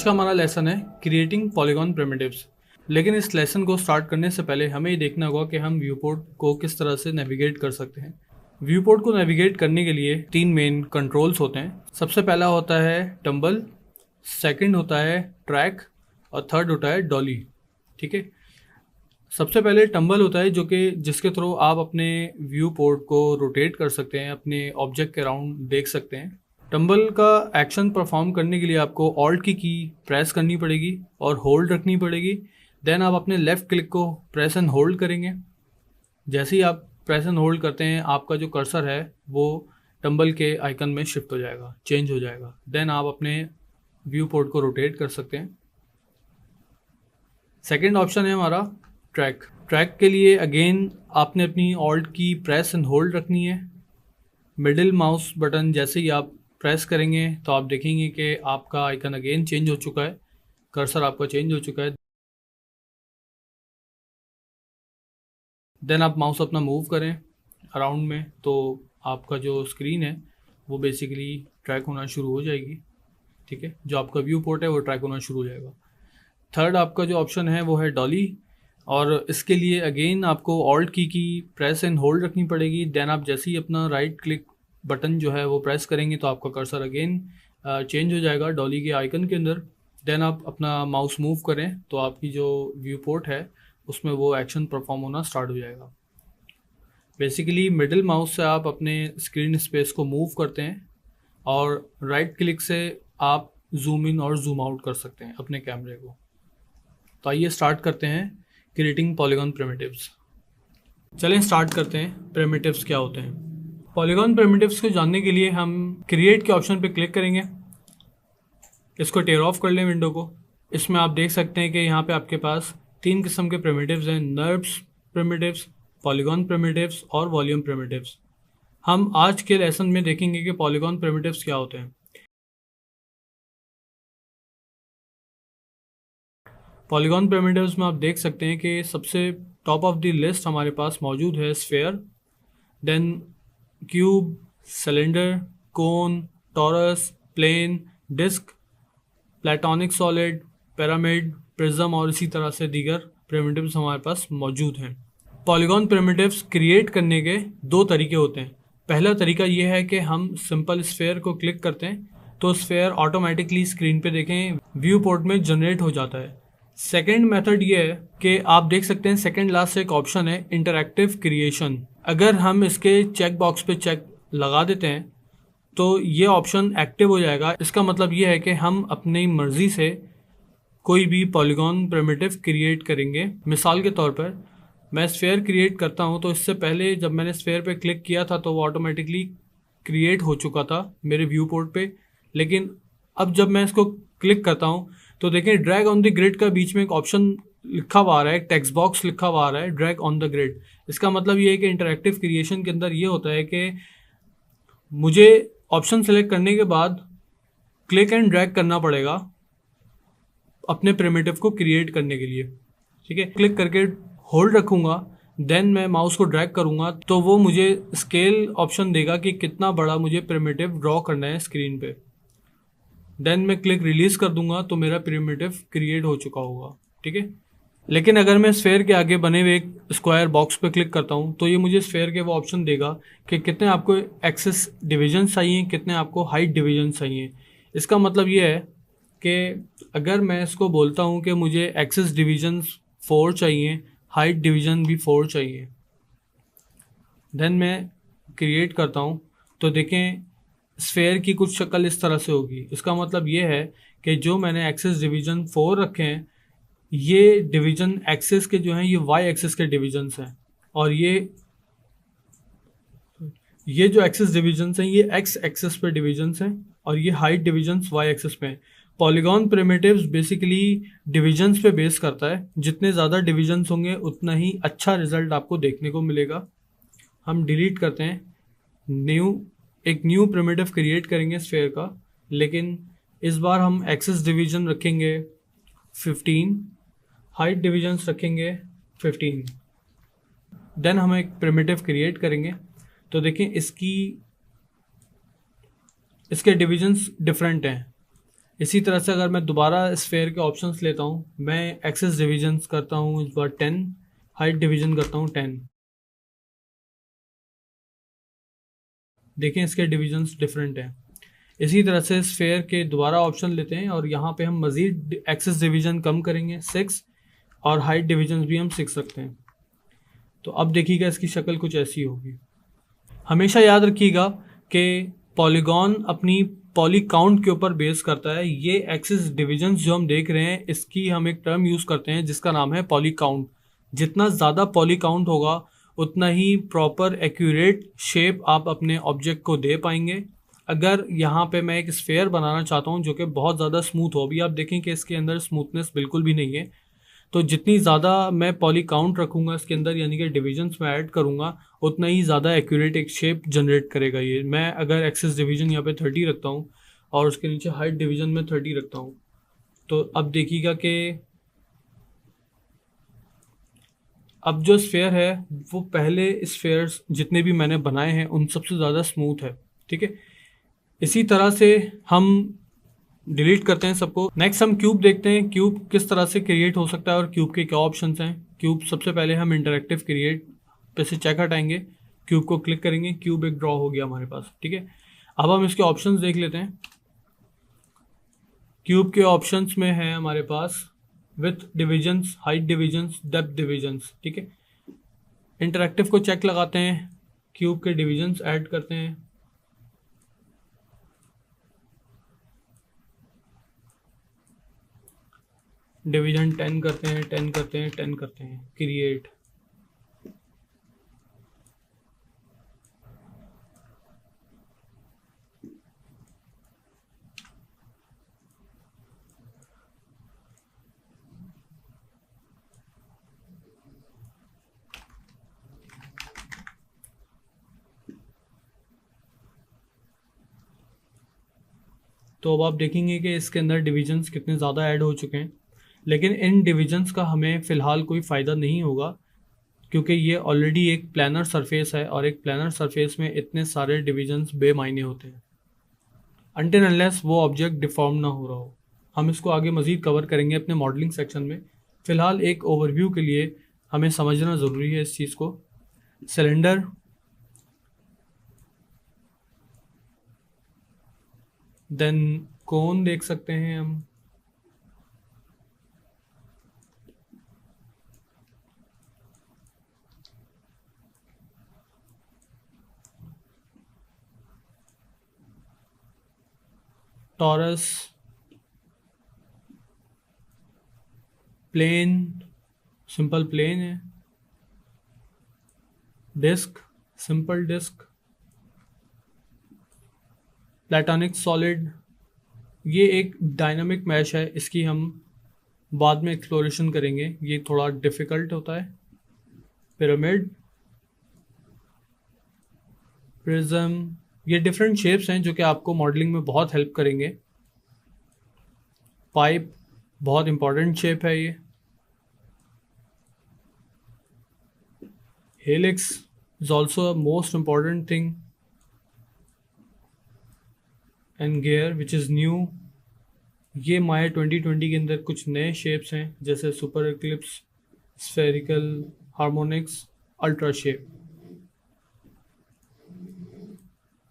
आज का हमारा लेसन है क्रिएटिंग पॉलीगॉन प्रिमिटिव्स। लेकिन इस लेसन को स्टार्ट करने से पहले हमें ये देखना होगा कि हम व्यू पोर्ट को किस तरह से नेविगेट कर सकते हैं। व्यू पोर्ट को नेविगेट करने के लिए 3 मेन कंट्रोल्स होते हैं। सबसे पहला होता है टम्बल, सेकंड होता है ट्रैक और थर्ड होता है डॉली। ठीक है, सबसे पहले टम्बल होता है जो कि जिसके थ्रू आप अपने व्यू पोर्ट को रोटेट कर सकते हैं, अपने ऑब्जेक्ट के अराउंड देख सकते हैं। टम्बल का एक्शन परफॉर्म करने के लिए आपको ऑल्ट की प्रेस करनी पड़ेगी और होल्ड रखनी पड़ेगी। देन आप अपने लेफ़्ट क्लिक को प्रेस एंड होल्ड करेंगे। जैसे ही आप प्रेस एंड होल्ड करते हैं आपका जो कर्सर है वो टम्बल के आइकन में शिफ्ट हो जाएगा, चेंज हो जाएगा। देन आप अपने व्यू पोर्ट को रोटेट कर सकते हैं। सेकेंड ऑप्शन है हमारा ट्रैक। ट्रैक के लिए अगेन आपने अपनी ऑल्ट की प्रेस एंड होल्ड रखनी है। मिडिल माउस बटन जैसे ही आप प्रेस करेंगे तो आप देखेंगे कि आपका आइकन अगेन चेंज हो चुका है, कर्सर आपका चेंज हो चुका है। देन आप माउस अपना मूव करें अराउंड में तो आपका जो स्क्रीन है वो बेसिकली ट्रैक होना शुरू हो जाएगी। ठीक है, जो आपका व्यू पोर्ट है वो ट्रैक होना शुरू हो जाएगा। थर्ड आपका जो ऑप्शन है वो है डॉली, और इसके लिए अगेन आपको ऑल्ट की प्रेस एंड होल्ड रखनी पड़ेगी। देन आप जैसे ही अपना राइट क्लिक बटन जो है वो प्रेस करेंगे तो आपका कर्सर अगेन चेंज हो जाएगा डॉली के आइकन के अंदर। देन आप अपना माउस मूव करें तो आपकी जो व्यू पोर्ट है उसमें वो एक्शन परफॉर्म होना स्टार्ट हो जाएगा। बेसिकली मिडिल माउस से आप अपने स्क्रीन स्पेस को मूव करते हैं और राइट क्लिक से आप जूम इन और जूम आउट कर सकते हैं अपने कैमरे को। तो आइए स्टार्ट करते हैं क्रिएटिंग पॉलीगॉन प्रिमिटिव्स। चलें स्टार्ट करते हैं प्रिमिटिव्स क्या होते हैं। पॉलीगॉन प्रिमिटिव्स को जानने के लिए हम क्रिएट के ऑप्शन पे क्लिक करेंगे। इसको टेयर ऑफ कर लें विंडो को। इसमें आप देख सकते हैं कि यहाँ पे आपके पास 3 किस्म के प्रिमिटिव्स हैं, नर्ब्स प्रिमिटिव्स, पॉलीगॉन प्रिमिटिव्स और वॉल्यूम प्रिमिटिव्स। हम आज के लेसन में देखेंगे कि पॉलीगॉन प्रिमिटिव्स क्या होते हैं। पॉलीगॉन प्रिमिटिव्स में आप देख सकते हैं कि सबसे टॉप ऑफ द लिस्ट हमारे पास मौजूद है sphere, then cube, cylinder, cone, torus, plane, disc, platonic solid, pyramid, prism और इसी तरह से दीगर प्रिमिटिव्स हमारे पास मौजूद हैं। पॉलीगॉन प्रिमिटिव्स क्रिएट करने के 2 तरीके होते हैं। पहला तरीका ये है कि हम सिंपल स्फेयर को क्लिक करते हैं तो स्फेयर ऑटोमेटिकली स्क्रीन पे देखें व्यू पोर्ट में जनरेट हो जाता है। सेकेंड मेथड ये है कि आप देख सकते हैं सेकेंड लास्ट से एक ऑप्शन है इंटरैक्टिव क्रिएशन। अगर हम इसके चेक बॉक्स पे चेक लगा देते हैं तो ये ऑप्शन एक्टिव हो जाएगा। इसका मतलब ये है कि हम अपनी मर्ज़ी से कोई भी पॉलीगॉन प्रिमिटिव क्रिएट करेंगे। मिसाल के तौर पर मैं स्फेयर क्रिएट करता हूँ तो इससे पहले जब मैंने स्फेयर पे क्लिक किया था तो वो ऑटोमेटिकली क्रिएट हो चुका था मेरे व्यू पोर्ट पे। लेकिन अब जब मैं इसको क्लिक करता हूँ तो देखें ड्रैग ऑन द ग्रिड का बीच में एक ऑप्शन लिखा हुआ आ रहा है, टेक्स्ट बॉक्स लिखा हुआ आ रहा है ड्रैग ऑन द ग्रिड। इसका मतलब ये है कि इंटरैक्टिव क्रिएशन के अंदर ये होता है कि मुझे ऑप्शन सेलेक्ट करने के बाद क्लिक एंड ड्रैग करना पड़ेगा अपने प्रिमिटिव को क्रिएट करने के लिए। ठीक है, क्लिक करके होल्ड रखूँगा, देन मैं माउस को ड्रैग करूँगा तो वो मुझे स्केल ऑप्शन देगा कि कितना बड़ा मुझे प्रिमिटिव ड्रॉ करना है स्क्रीन पे। देन मैं क्लिक रिलीज़ कर दूंगा तो मेरा प्रिमिटिव क्रिएट हो चुका होगा। ठीक है, लेकिन अगर मैं स्फेयर के आगे बने हुए एक स्क्वायर बॉक्स पे क्लिक करता हूँ तो ये मुझे स्फेयर के वो ऑप्शन देगा कि कितने आपको एक्सेस डिवीजन चाहिए, कितने आपको हाइट डिवीजन चाहिए। इसका मतलब ये है कि अगर मैं इसको बोलता हूँ कि मुझे एक्सेस डिवीजन 4 चाहिए, हाइट डिवीजन भी 4 चाहिए, देन मैं क्रिएट करता हूँ तो देखें स्फेयर की कुछ शक्ल इस तरह से होगी। इसका मतलब ये है कि जो मैंने एक्सेस डिवीजन 4 रखे हैं ये डिवीजन एक्सेस के जो हैं ये वाई एक्सेस के डिवीजन्स हैं, और ये जो एक्सेस डिवीजन्स हैं ये एक्स एक्सेस पे डिवीजन्स हैं, और ये हाइट डिवीजन्स वाई एक्सेस पे हैं। पॉलीगॉन प्रिमिटिव्स बेसिकली डिवीजन्स पे बेस करता है। जितने ज़्यादा डिवीजन्स होंगे उतना ही अच्छा रिजल्ट आपको देखने को मिलेगा। हम डिलीट करते हैं, एक न्यू प्रिमिटिव क्रिएट करेंगे स्फेयर का, लेकिन इस बार हम एक्सेस डिवीजन रखेंगे 15, हाइट डिवीजन्स रखेंगे 15। देन हम एक प्रिमिटिव क्रिएट करेंगे तो देखें इसके डिवीजन्स डिफरेंट हैं। इसी तरह से अगर मैं दोबारा स्फेयर के ऑप्शंस लेता हूँ, मैं एक्सिस डिविजन्स करता हूँ इस बार 10, हाइट डिवीजन करता हूँ 10। देखें इसके डिविजन्स डिफरेंट हैं। इसी तरह से स्फेयर के दोबारा ऑप्शन लेते हैं और यहाँ पे हम मज़ीद एक्सिस डिवीजन कम करेंगे 6, और हाइट डिविजन्स भी हम 6 रखते हैं। तो अब देखिएगा इसकी शक्ल कुछ ऐसी होगी। हमेशा याद रखिएगा कि पॉलीगॉन अपनी पॉली काउंट के ऊपर बेस करता है। ये एक्सिस डिविजन्स जो हम देख रहे हैं, इसकी हम एक टर्म यूज़ करते हैं जिसका नाम है पॉली काउंट। जितना ज़्यादा पॉली काउंट होगा उतना ही प्रॉपर एक्यूरेट शेप आप अपने ऑब्जेक्ट को दे पाएंगे। अगर यहाँ पे मैं एक स्फेयर बनाना चाहता हूँ जो कि बहुत ज़्यादा स्मूथ हो, अभी आप देखें कि इसके अंदर स्मूथनेस बिल्कुल भी नहीं है, तो जितनी ज़्यादा मैं पॉली काउंट रखूँगा इसके अंदर, यानी कि डिविजन्स में ऐड करूँगा, उतना ही ज़्यादा एक्यूरेट एक शेप जनरेट करेगा ये। मैं अगर एक्सिस डिवीजन यहाँ पे 30 रखता हूँ और उसके नीचे हाइट डिवीजन में 30 रखता हूँ, तो अब देखिएगा कि अब जो स्फेयर है वो पहले स्फेयर्स जितने भी मैंने बनाए हैं उन सबसे ज़्यादा स्मूथ है। ठीक है, इसी तरह से हम डिलीट करते हैं सबको। नेक्स्ट हम क्यूब देखते हैं, क्यूब किस तरह से क्रिएट हो सकता है और क्यूब के क्या ऑप्शंस हैं। क्यूब सबसे पहले हम इंटरैक्टिव क्रिएट पे से चेक हटाएंगे, क्यूब को क्लिक करेंगे, क्यूब एक ड्रॉ हो गया हमारे पास। ठीक है, अब हम इसके ऑप्शंस देख लेते हैं। क्यूब के ऑप्शंस में है हमारे पास with divisions, height divisions, depth divisions. ठीक है, इंटरैक्टिव को चेक लगाते हैं, क्यूब के डिविजन्स ऐड करते हैं, डिवीजन 10 करते हैं, 10 करते हैं, 10 करते हैं, क्रिएट। तो अब आप देखेंगे कि इसके अंदर डिविजन्स कितने ज़्यादा ऐड हो चुके हैं, लेकिन इन डिविजन्स का हमें फ़िलहाल कोई फ़ायदा नहीं होगा क्योंकि ये ऑलरेडी एक प्लानर सरफेस है और एक प्लानर सरफेस में इतने सारे डिविजन्स बेमायने होते हैं अनटिल अनलेस वो ऑब्जेक्ट डिफॉर्म ना हो रहा हो। हम इसको आगे मज़ीद कवर करेंगे अपने मॉडलिंग सेक्शन में। फ़िलहाल एक ओवरव्यू के लिए हमें समझना ज़रूरी है इस चीज़ को। सिलेंडर, देन कोन देख सकते हैं हम, टॉरस, प्लेन, सिंपल प्लेन है, disc, simple disc, platonic solid. ये एक डायनामिक मैश है, इसकी हम बाद में एक्सप्लोरेशन करेंगे, ये थोड़ा डिफ़िकल्ट होता है। पिरामिड, प्रिज्म, ये डिफरेंट शेप्स हैं जो कि आपको मॉडलिंग में बहुत हेल्प करेंगे। पाइप, बहुत इंपॉर्टेंट शेप है ये। Helix is also a most important thing, and gear which is new. ये माया 2020 के अंदर कुछ नए शेप्स हैं जैसे super eclipse, spherical, harmonics, ultra shape.